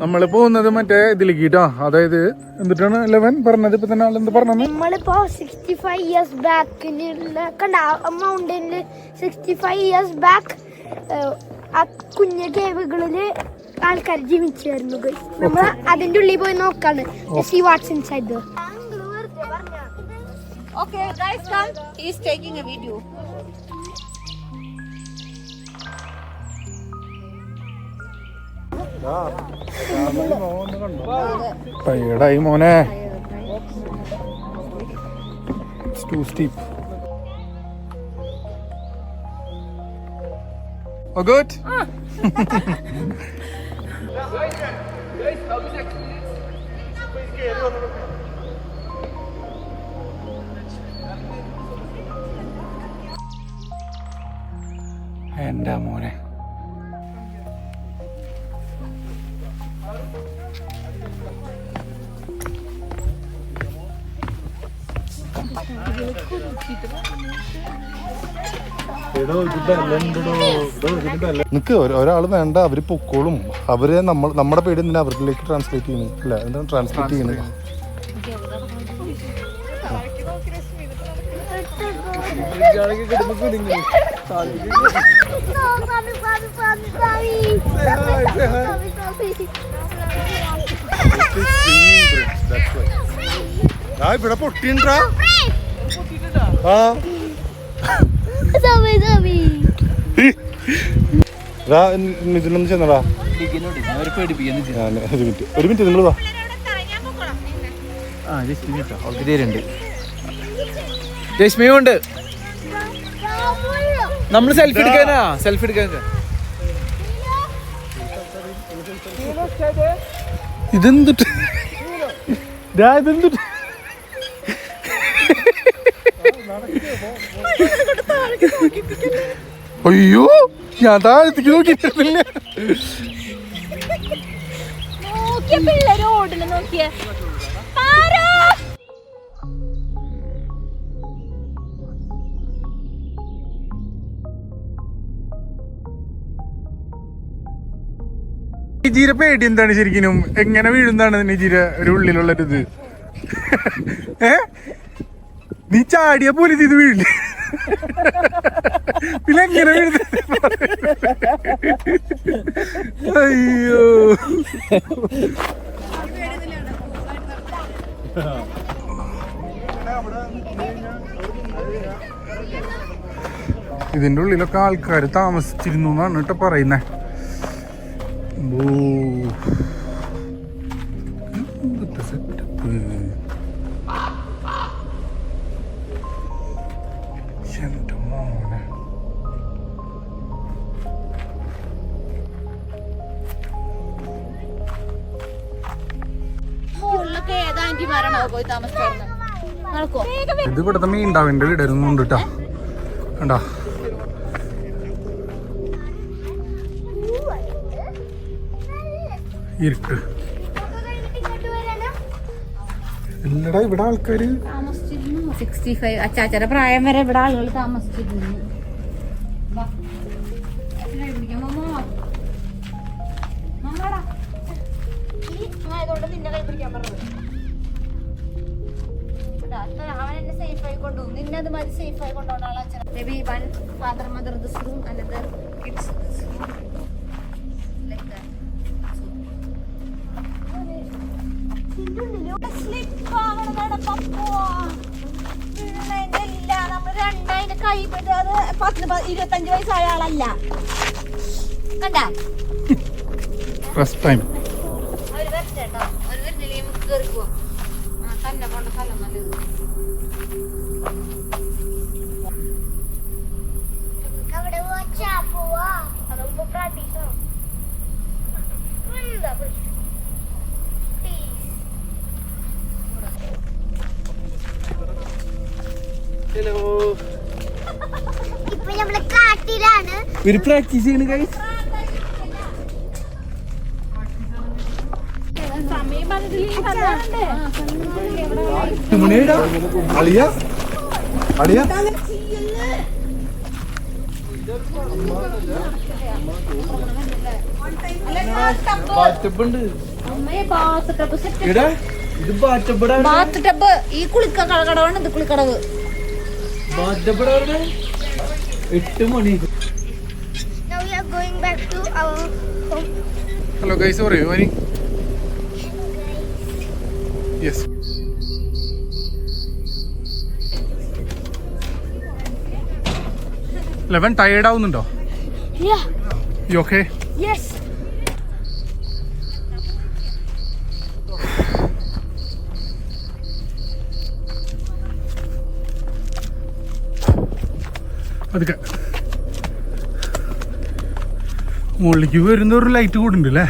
നമ്മള് പോകുന്നത് മറ്റേ ഇതിലേക്ക് കേട്ടോ, അതായത് എന്നിട്ടാണ് 11 പറഞ്ഞത്. ഇപ്പൊ തന്നെ ആളെന്ത് പറഞ്ഞത്? നമ്മളിപ്പോ 65 years ബാക്കിനുള്ള കണ്ട മൗണ്ടനില് 65 years ബാക്ക് ആ കുഞ്ഞ കേവുകളില് ആൾക്കാർ ജീവിച്ചായിരുന്നു. നമ്മൾ അതിന്റെ ഉള്ളിൽ പോയി നോക്കാണ്. See what's inside there. Okay, guys, come. He's taking a video. ടയേർഡായി മോനെ. It's too steep. Oh, good. എൻ്റെ മോനെ, നിക്ക് ഒരാൾ വേണ്ട, അവര് പൊക്കോളും. അവര് നമ്മുടെ പേര് എന്തിനാ അവരിലേക്ക് ട്രാൻസ്ലേറ്റ് ചെയ്യുന്നത്? അല്ല, എന്താണ് ട്രാൻസ്ലേറ്റ് ചെയ്യുന്നത്? ഇവിടെ പൊട്ടിണ്ടാ? നിതിനൊന്ന് ചെന്നടാ. ഒരു മിനിറ്റ് നിങ്ങൾ വാ. രശ്മിയുണ്ട്. നമ്മള് സെൽഫി എടുക്കാനാ, സെൽഫി എടുക്കാൻ. ഇതെന്തിട്ട് ഇതെന്തിട്ട് അയ്യോ, ഞാൻ താഴത്തേക്ക് നോക്കിയിട്ടില്ല. പിള്ളേര് ഓടല് നോക്കിയ നിജീര പേടി എന്താണ് ശരിക്കും? എങ്ങനെ വീഴുന്നതാണ് നിജീര ഒരു ഉള്ളിലുള്ളൊരിത്? നീ ചാടിയ പോലെ ഇത് വീഴില്ല. പിന്നെ എങ്ങനെ വീഴുന്ന? അയ്യോ, ഇതിന്റെ ഉള്ളിലൊക്കെ ആൾക്കാർ താമസിച്ചിരുന്നു എന്നാണ് കേട്ടോ പറയുന്നേ. ഇത് ഇവിടുത്തെ മീൻണ്ടാവിന്റെ വീടായിരുന്നു കേട്ടോ. കണ്ടാ, ഇരുട്ട്. ഇല്ലടാ, ഇവിടെ ആൾക്കാര് 65 അച്ചാച്ചയുടെ പ്രായം വരെ ഇവിടെ ആളുകൾ താമസിച്ചിരുന്നു. നിന്നത് മതി സേഫായി കൊണ്ടുപോകണം. Maybe one father, mother this room, another kids this room, like that. Slip ആവണതാണ് പപ്പോ. വീഴുന്നതില്ല. നമ്മൾ രണ്ടായിരം കൈപ്പെട്ട് അത് 10-25 വയസ്സായ ആളല്ല. കണ്ടാ ഫസ്റ്റ് ടൈം അവര് വരച്ചേട്ടോ. അവര് വരുന്നില്ലേ നമുക്ക് കയറി പോവാം. തന്നെ പോണ്ട സ്ഥലം നല്ലത്. ഇപ്പൊ നമ്മള് കാട്ടിലാണ്. ഒരു പ്രാക്ടീസ് ചെയ്യണ ഗൈസ്. അളിയ അളിയ അമ്മയെ ബാത്ത് ടബ് സെറ്റ്. എടാ ഇത് ബാറ്റബടാ ബാത്ത് ടബ് ഈ കടവാണ് ഇത് കുളിക്കടവ്. ബാറ്റബടാ 8 മണി. Now we are going back to our home. Hello guys പറയൂ മനി. യെസ്. ലെവൻ ടയേർഡ് ആവുന്നുണ്ടോ? Yeah. You okay? Yes. അതൊക്കെ മുകളിലേക്ക് വരുന്ന ഒരു ലൈറ്റ് കൂടുണ്ട് അല്ലേ?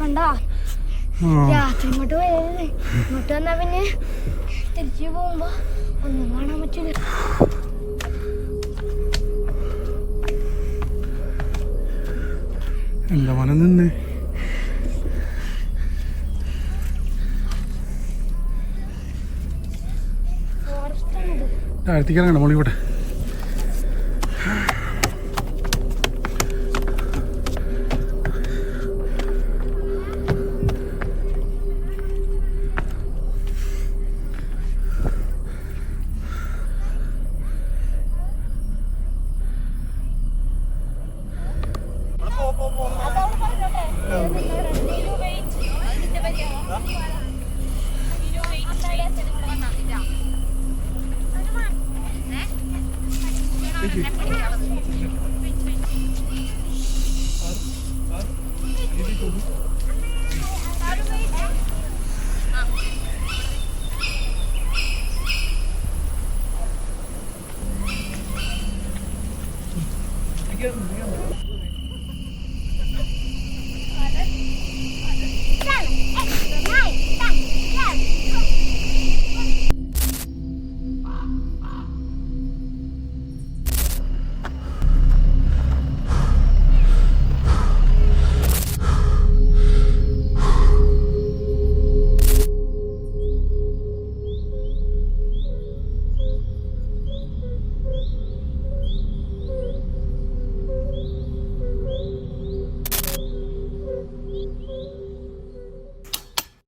കണ്ടാ രാത്രി ഇങ്ങോട്ട് പോയത് ഇങ്ങോട്ട് വന്നാ പിന്നെ തിരിച്ചു പോകുമ്പോ ഒന്നും കാണാൻ പറ്റില്ല. എന്താ മനം നിന്ന് ഫോറസ്റ്റ് ആണ്. താഴത്തേക്ക് ഇറങ്ങണം മോളിക്കോട്ടെ.